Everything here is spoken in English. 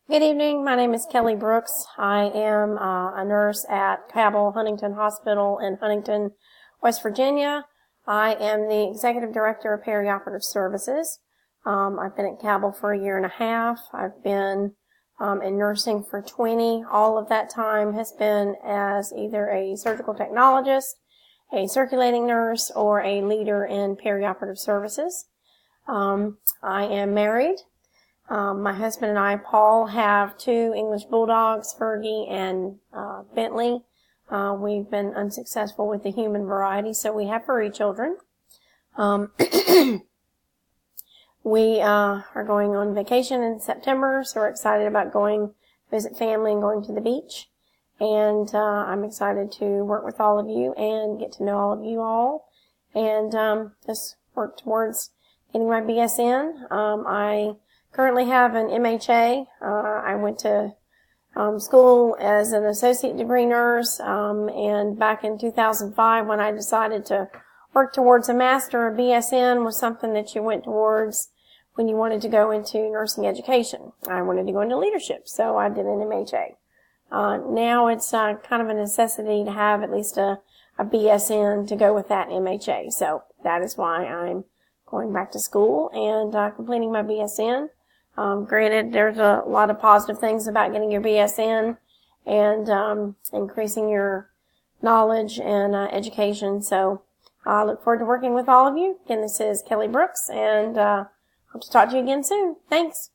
Good evening. My name is Kelly Brooks. I am a nurse at Cabell Huntington Hospital in Huntington, West Virginia. I am the Executive Director of Perioperative Services. I've been at Cabell for a year and a half. I've been in nursing for 20. All of that time has been as either a surgical technologist, a circulating nurse, or a leader in perioperative services. I am married. My husband and I, Paul, have 2 English Bulldogs, Fergie and Bentley. We've been unsuccessful with the human variety, so we have furry children. We are going on vacation in September, so we're excited about going visit family and going to the beach. And I'm excited to work with all of you and get to know all of you all, and just work towards getting my BSN. I currently have an MHA. I went to school as an associate degree nurse, and back in 2005 when I decided to work towards a master, a BSN was something that you went towards when you wanted to go into nursing education. I wanted to go into leadership, so I did an MHA. Now it's kind of a necessity to have at least a BSN to go with that MHA, so that is why I'm going back to school and completing my BSN. Granted, there's a lot of positive things about getting your BSN and increasing your knowledge and education. So I look forward to working with all of you. Again, this is Kelly Brooks, and hope to talk to you again soon. Thanks.